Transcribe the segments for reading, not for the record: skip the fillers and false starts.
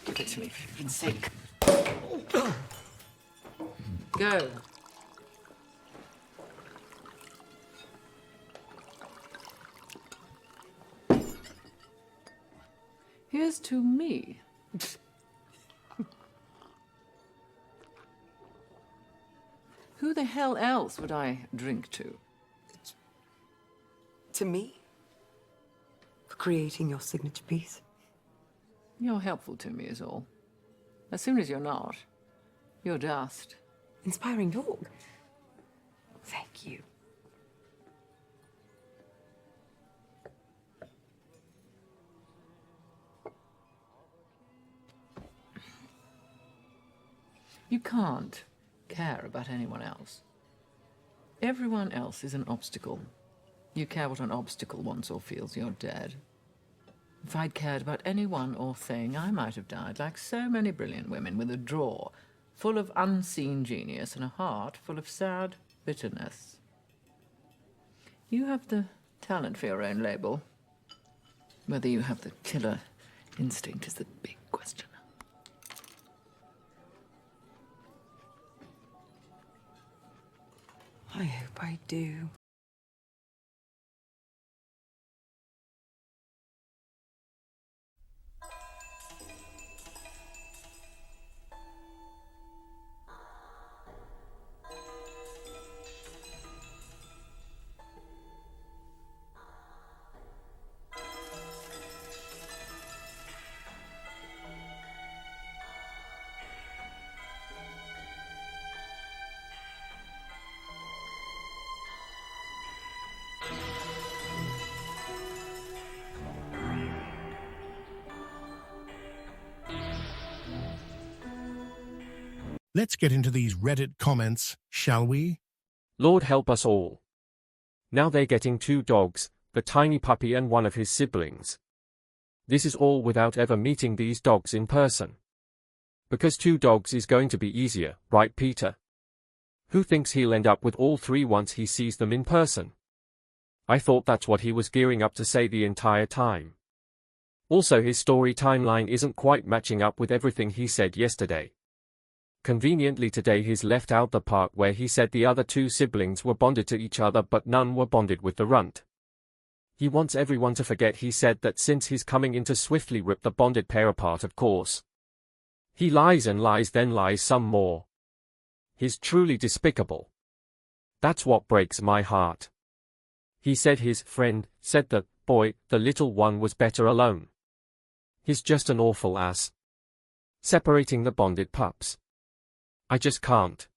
Give it to me, for heaven's sake. Go. Here's to me. Who the hell else would I drink to? To me? For creating your signature piece? You're helpful to me, is all. As soon as you're not, you're dust. Inspiring dog. Thank you. You can't care about anyone else. Everyone else is an obstacle. You care what an obstacle wants or feels, you're dead. If I'd cared about anyone or thing, I might have died like so many brilliant women, with a drawer full of unseen genius and a heart full of sad bitterness. You have the talent for your own label. Whether you have the killer instinct is the big question. I hope I do. Let's get into these Reddit comments, shall we? Lord help us all. Now they're getting 2 dogs, the tiny puppy and one of his siblings. This is all without ever meeting these dogs in person. Because 2 dogs is going to be easier, right, Peter? Who thinks he'll end up with all 3 once he sees them in person? I thought that's what he was gearing up to say the entire time. Also, his story timeline isn't quite matching up with everything he said yesterday. Conveniently today he's left out the part where he said the other 2 siblings were bonded to each other but none were bonded with the runt. He wants everyone to forget he said that since he's coming in to swiftly rip the bonded pair apart, of course. He lies and lies, then lies some more. He's truly despicable. That's what breaks my heart. He said his friend said that, boy, the little one was better alone. He's just an awful ass. Separating the bonded pups. I just can't.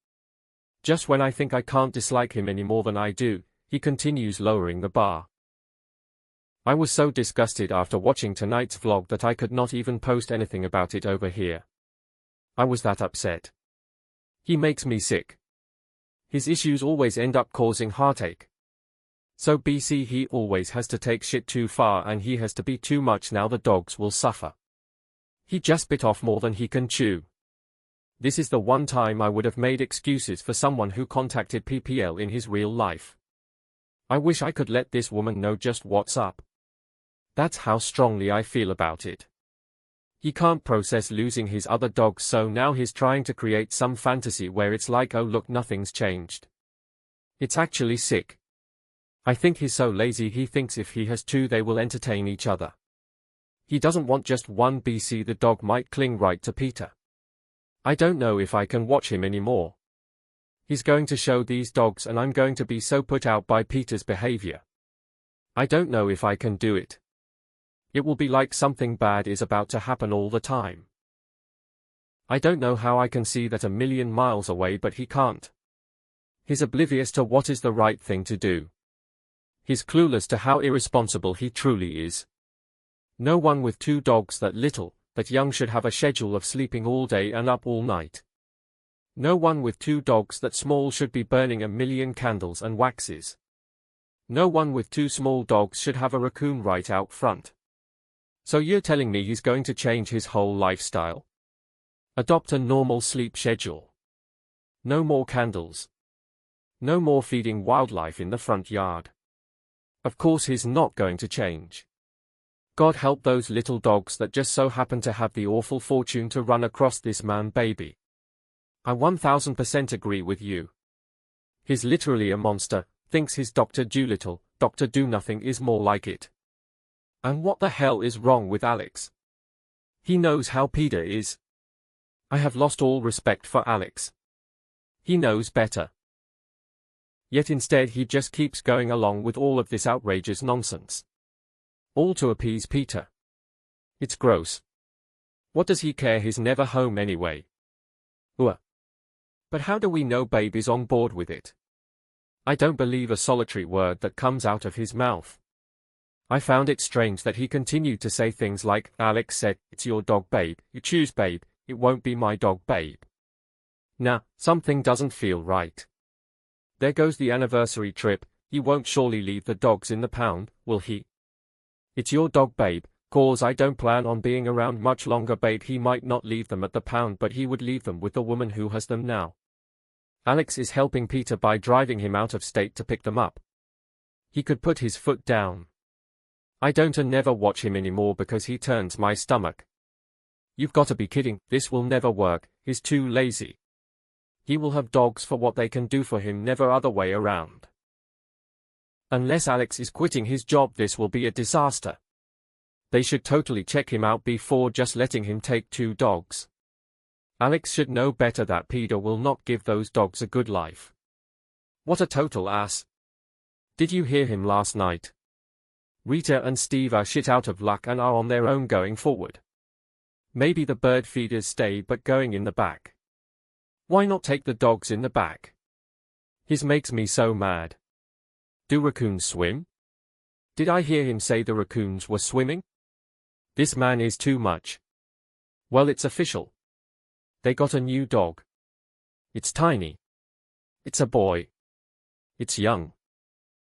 Just when I think I can't dislike him any more than I do, he continues lowering the bar. I was so disgusted after watching tonight's vlog that I could not even post anything about it over here. I was that upset. He makes me sick. His issues always end up causing heartache. So BC, he always has to take shit too far and he has to be too much. Now the dogs will suffer. He just bit off more than he can chew. This is the one time I would have made excuses for someone who contacted PPL in his real life. I wish I could let this woman know just what's up. That's how strongly I feel about it. He can't process losing his other dogs, so now he's trying to create some fantasy where it's like, oh look, nothing's changed. It's actually sick. I think he's so lazy he thinks if he has 2 they will entertain each other. He doesn't want just one. BC, the dog might cling right to Peter. I don't know if I can watch him anymore. He's going to show these dogs and I'm going to be so put out by Peter's behavior. I don't know if I can do it. It will be like something bad is about to happen all the time. I don't know how I can see that a million miles away, but he can't. He's oblivious to what is the right thing to do. He's clueless to how irresponsible he truly is. No one with 2 dogs that little, that young should have a schedule of sleeping all day and up all night. No one with 2 dogs that small should be burning a million candles and waxes. No one with 2 small dogs should have a raccoon right out front. So you're telling me he's going to change his whole lifestyle? Adopt a normal sleep schedule. No more candles. No more feeding wildlife in the front yard. Of course he's not going to change. God help those little dogs that just so happen to have the awful fortune to run across this man baby. I 1000% agree with you. He's literally a monster, thinks his Dr. Dolittle, Dr. Do-Nothing is more like it. And what the hell is wrong with Alex? He knows how Peter is. I have lost all respect for Alex. He knows better. Yet instead he just keeps going along with all of this outrageous nonsense. All to appease Peter. It's gross. What does he care, he's never home anyway. But how do we know Babe is on board with it? I don't believe a solitary word that comes out of his mouth. I found it strange that he continued to say things like, Alex said, it's your dog Babe, you choose Babe, it won't be my dog Babe. Nah, something doesn't feel right. There goes the anniversary trip, he won't surely leave the dogs in the pound, will he? It's your dog Babe, cause I don't plan on being around much longer Babe, he might not leave them at the pound but he would leave them with the woman who has them now. Alex is helping Peter by driving him out of state to pick them up. He could put his foot down. I don't and never watch him anymore because he turns my stomach. You've got to be kidding, this will never work, he's too lazy. He will have dogs for what they can do for him, never other way around. Unless Alex is quitting his job, this will be a disaster. They should totally check him out before just letting him take 2 dogs. Alex should know better that Peter will not give those dogs a good life. What a total ass. Did you hear him last night? Rita and Steve are shit out of luck and are on their own going forward. Maybe the bird feeders stay but going in the back. Why not take the dogs in the back? His makes me so mad. Do raccoons swim? Did I hear him say the raccoons were swimming? This man is too much. Well, it's official. They got a new dog. It's tiny. It's a boy. It's young.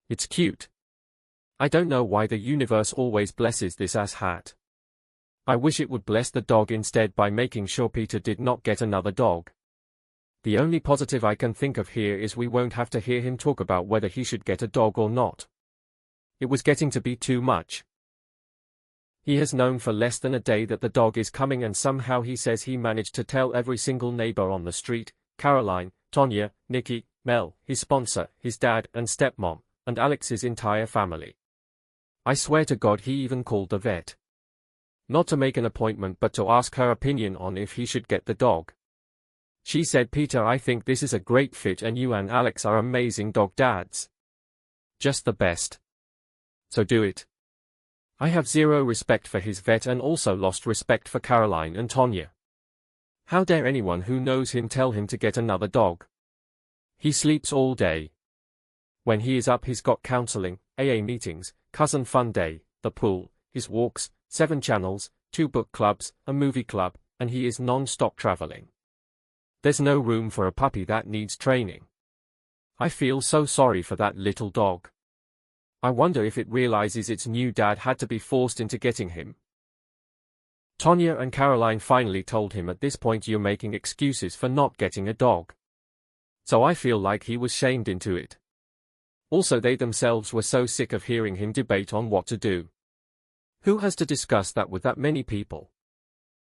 It's cute. I don't know why the universe always blesses this asshat. I wish it would bless the dog instead by making sure Peter did not get another dog. The only positive I can think of here is we won't have to hear him talk about whether he should get a dog or not. It was getting to be too much. He has known for less than a day that the dog is coming and somehow he says he managed to tell every single neighbor on the street, Caroline, Tonya, Nikki, Mel, his sponsor, his dad and stepmom, and Alex's entire family. I swear to God he even called the vet. Not to make an appointment but to ask her opinion on if he should get the dog. She said, Peter, I think this is a great fit and you and Alex are amazing dog dads. Just the best. So do it. I have zero respect for his vet and also lost respect for Caroline and Tonya. How dare anyone who knows him tell him to get another dog? He sleeps all day. When he is up he's got counseling, AA meetings, cousin fun day, the pool, his walks, 7 channels, 2 book clubs, a movie club, and he is non-stop traveling. There's no room for a puppy that needs training. I feel so sorry for that little dog. I wonder if it realizes its new dad had to be forced into getting him. Tonya and Caroline finally told him, at this point you're making excuses for not getting a dog. So I feel like he was shamed into it. Also they themselves were so sick of hearing him debate on what to do. Who has to discuss that with that many people?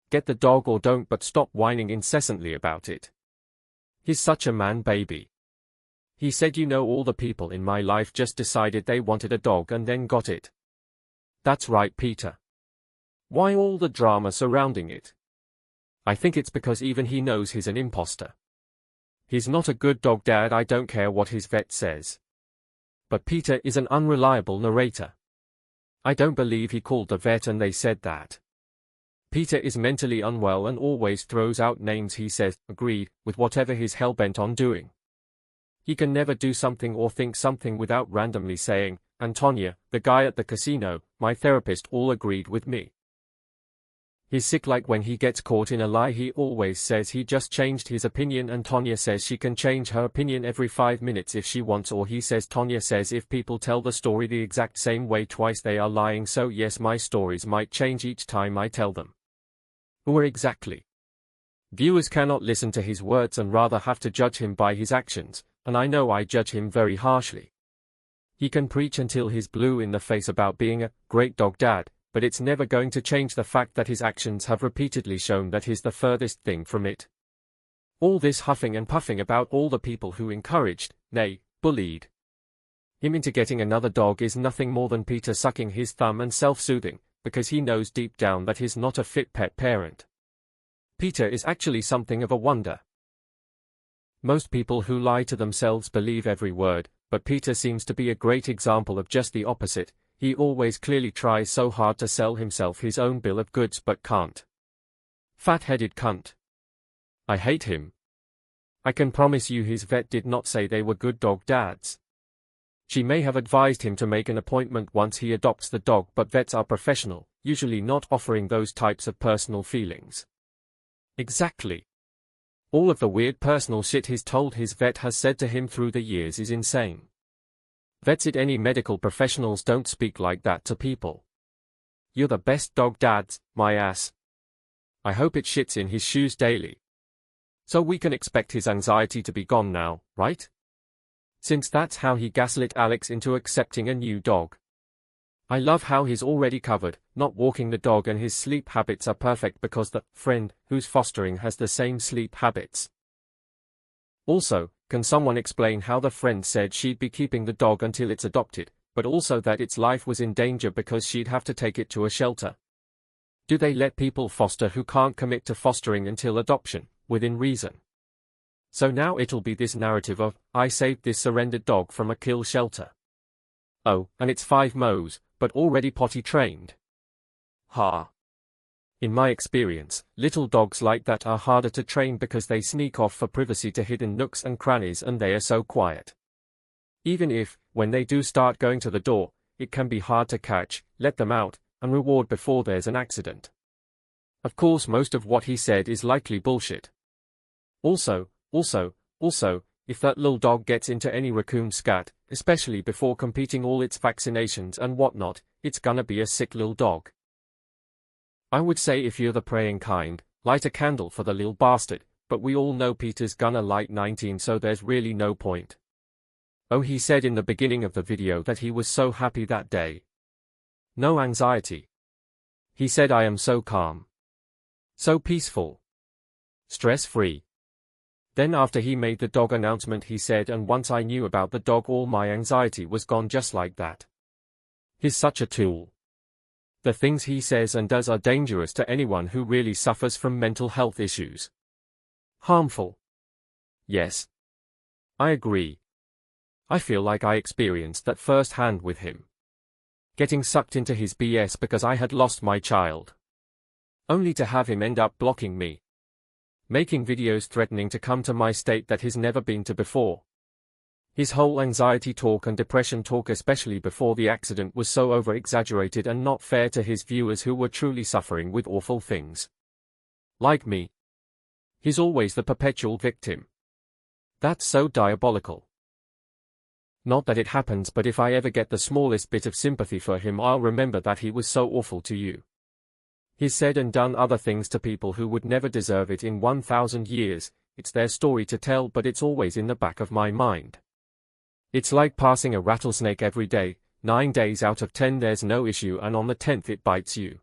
Get the dog or don't, but stop whining incessantly about it. He's such a man baby. He said, you know, all the people in my life just decided they wanted a dog and then got it. That's right, Peter. Why all the drama surrounding it? I think it's because even he knows he's an imposter. He's not a good dog dad, I don't care what his vet says. But Peter is an unreliable narrator. I don't believe he called the vet and they said that. Peter is mentally unwell and always throws out names he says, agreed, with whatever he's hell-bent on doing. He can never do something or think something without randomly saying, and Tonya, the guy at the casino, my therapist all agreed with me. He's sick, like when he gets caught in a lie he always says he just changed his opinion, and Tonya says she can change her opinion every 5 minutes if she wants, or he says Tonya says if people tell the story the exact same way twice they are lying, so yes, my stories might change each time I tell them. Or exactly. Viewers cannot listen to his words and rather have to judge him by his actions, and I know I judge him very harshly. He can preach until he's blue in the face about being a great dog dad, but it's never going to change the fact that his actions have repeatedly shown that he's the furthest thing from it. All this huffing and puffing about all the people who encouraged, nay, bullied him into getting another dog is nothing more than Peter sucking his thumb and self-soothing, because he knows deep down that he's not a fit pet parent. Peter is actually something of a wonder. Most people who lie to themselves believe every word, but Peter seems to be a great example of just the opposite. He always clearly tries so hard to sell himself his own bill of goods but can't. Fat-headed cunt. I hate him. I can promise you his vet did not say they were good dog dads. She may have advised him to make an appointment once he adopts the dog, but vets are professional, usually not offering those types of personal feelings. Exactly. All of the weird personal shit he's told his vet has said to him through the years is insane. Vets at any medical professionals don't speak like that to people. You're the best dog dads, my ass. I hope it shits in his shoes daily. So we can expect his anxiety to be gone now, right? Since that's how he gaslit Alex into accepting a new dog. I love how he's already covered, not walking the dog, and his sleep habits are perfect because the friend who's fostering has the same sleep habits. Also, can someone explain how the friend said she'd be keeping the dog until it's adopted, but also that its life was in danger because she'd have to take it to a shelter? Do they let people foster who can't commit to fostering until adoption, within reason? So now it'll be this narrative of, I saved this surrendered dog from a kill shelter. Oh, and it's 5 mows, but already potty trained. Ha. In my experience, little dogs like that are harder to train because they sneak off for privacy to hidden nooks and crannies, and they are so quiet. Even if, when they do start going to the door, it can be hard to catch, let them out, and reward before there's an accident. Of course, most of what he said is likely bullshit. Also, if that little dog gets into any raccoon scat, especially before completing all its vaccinations and whatnot, it's gonna be a sick little dog. I would say if you're the praying kind, light a candle for the little bastard, but we all know Peter's gonna light 19, so there's really no point. Oh, he said in the beginning of the video that he was so happy that day. No anxiety. He said, I am so calm. So peaceful. Stress-free. Then after he made the dog announcement he said, and once I knew about the dog all my anxiety was gone just like that. He's such a tool. The things he says and does are dangerous to anyone who really suffers from mental health issues. Harmful. Yes. I agree. I feel like I experienced that firsthand with him. Getting sucked into his BS because I had lost my child. Only to have him end up blocking me. Making videos threatening to come to my state that he's never been to before. His whole anxiety talk and depression talk, especially before the accident, was so over-exaggerated and not fair to his viewers who were truly suffering with awful things. Like me. He's always the perpetual victim. That's so diabolical. Not that it happens, but if I ever get the smallest bit of sympathy for him, I'll remember that he was so awful to you. He's said and done other things to people who would never deserve it in 1,000 years. It's their story to tell, but it's always in the back of my mind. It's like passing a rattlesnake every day. 9 days out of 10 there's no issue, and on the 10th it bites you.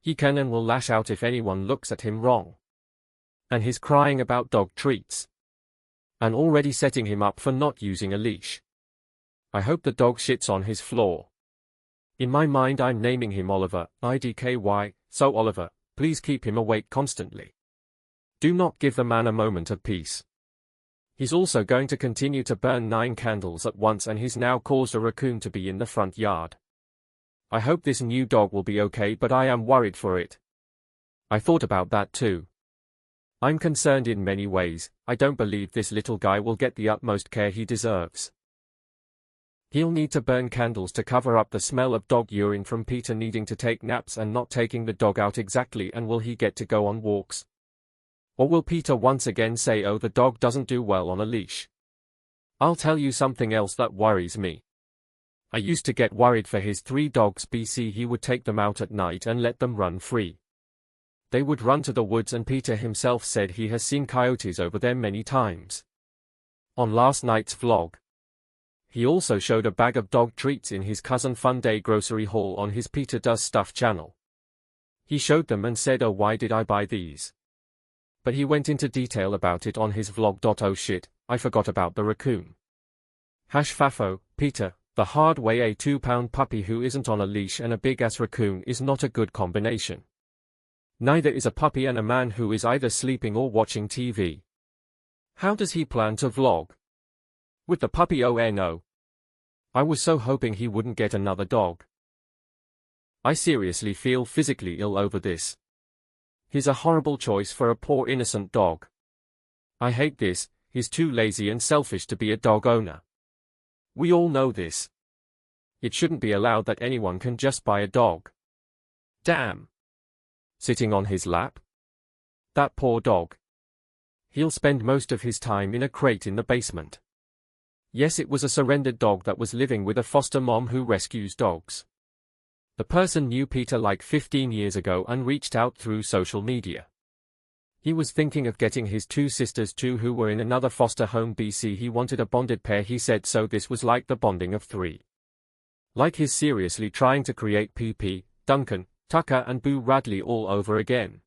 He can and will lash out if anyone looks at him wrong. And he's crying about dog treats. And already setting him up for not using a leash. I hope the dog shits on his floor. In my mind I'm naming him Oliver, IDKY, so Oliver, please keep him awake constantly. Do not give the man a moment of peace. He's also going to continue to burn 9 candles at once, and he's now caused a raccoon to be in the front yard. I hope this new dog will be okay, but I am worried for it. I thought about that too. I'm concerned in many ways. I don't believe this little guy will get the utmost care he deserves. He'll need to burn candles to cover up the smell of dog urine from Peter needing to take naps and not taking the dog out exactly, and will he get to go on walks? Or will Peter once again say, oh, the dog doesn't do well on a leash? I'll tell you something else that worries me. I used to get worried for his 3 dogs. He would take them out at night and let them run free. They would run to the woods, and Peter himself said he has seen coyotes over there many times. On last night's vlog, he also showed a bag of dog treats in his Cousin Fun Day grocery haul on his Peter Does Stuff channel. He showed them and said, oh, why did I buy these? But he went into detail about it on his vlog. Oh shit, I forgot about the raccoon. #FAFO, Peter, the hard way. A 2-pound puppy who isn't on a leash and a big-ass raccoon is not a good combination. Neither is a puppy and a man who is either sleeping or watching TV. How does he plan to vlog? With the puppy? Oh no. I was so hoping he wouldn't get another dog. I seriously feel physically ill over this. He's a horrible choice for a poor innocent dog. I hate this. He's too lazy and selfish to be a dog owner. We all know this. It shouldn't be allowed that anyone can just buy a dog. Damn. Sitting on his lap? That poor dog. He'll spend most of his time in a crate in the basement. Yes, it was a surrendered dog that was living with a foster mom who rescues dogs. The person knew Peter like 15 years ago and reached out through social media. He was thinking of getting his 2 sisters too, who were in another foster home. He wanted a bonded pair, he said, so this was like the bonding of 3. Like he's seriously trying to create PP, Duncan, Tucker and Boo Radley all over again.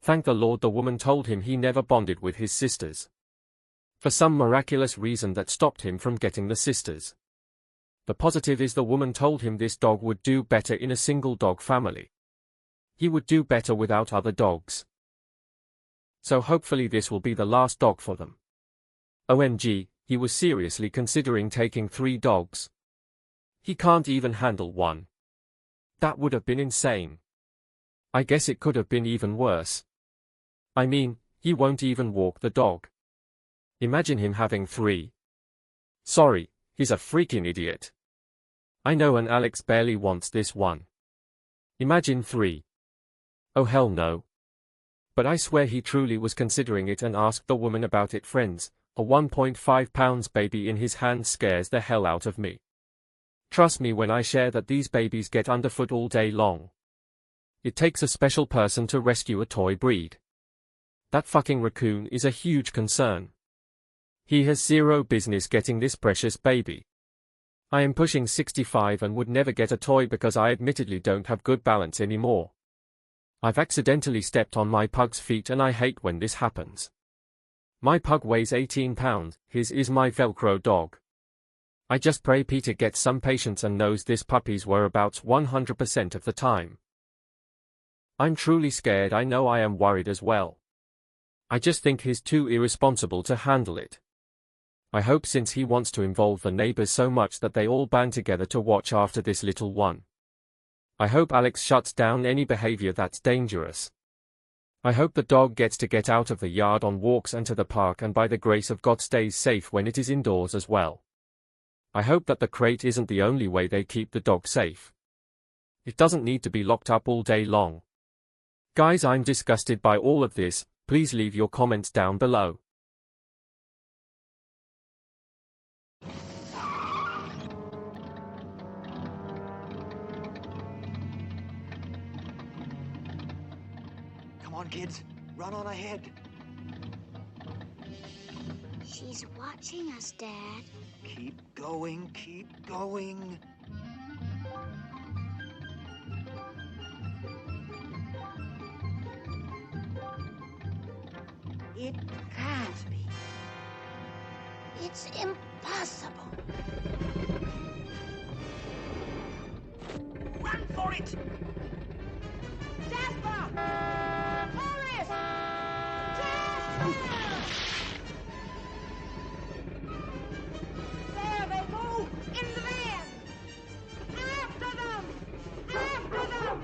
Thank the Lord the woman told him he never bonded with his sisters. For some miraculous reason that stopped him from getting the sisters. The positive is the woman told him this dog would do better in a single dog family. He would do better without other dogs. So hopefully this will be the last dog for them. OMG, he was seriously considering taking 3 dogs. He can't even handle 1. That would have been insane. I guess it could have been even worse. I mean, he won't even walk the dog. Imagine him having 3. Sorry, he's a freaking idiot. I know, and Alex barely wants this one. Imagine 3. Oh hell no. But I swear he truly was considering it and asked the woman about it. Friends, a 1.5 pounds baby in his hand scares the hell out of me. Trust me when I share that these babies get underfoot all day long. It takes a special person to rescue a toy breed. That fucking raccoon is a huge concern. He has zero business getting this precious baby. I am pushing 65 and would never get a toy because I admittedly don't have good balance anymore. I've accidentally stepped on my pug's feet and I hate when this happens. My pug weighs 18 pounds, his is my Velcro dog. I just pray Peter gets some patience and knows this puppy's whereabouts 100% of the time. I'm truly scared. I know I am worried as well. I just think he's too irresponsible to handle it. I hope, since he wants to involve the neighbors so much, that they all band together to watch after this little one. I hope Alex shuts down any behavior that's dangerous. I hope the dog gets to get out of the yard on walks and to the park, and by the grace of God stays safe when it is indoors as well. I hope that the crate isn't the only way they keep the dog safe. It doesn't need to be locked up all day long. Guys, I'm disgusted by all of this. Please leave your comments down below. Come on, kids. Run on ahead. She's watching us, Dad. Keep going, keep going. It can't be. It's impossible. Run for it! Jasper! Horace! Jasper! There they go! In the van! After them! After them!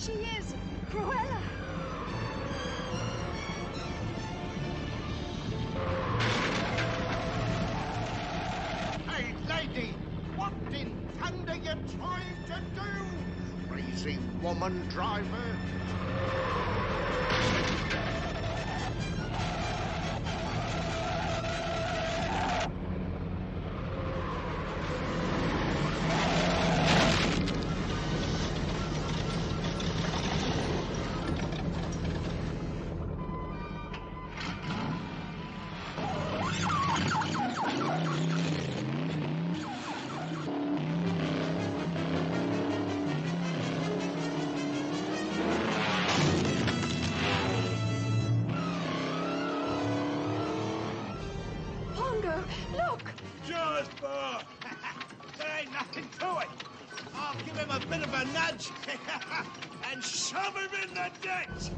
She is Cruella. Hey, lady! What in thunder you trying to do? Crazy woman driver! Pongo, look! Jasper! There ain't nothing to it. I'll give him a bit of a nudge and shove him in the ditch.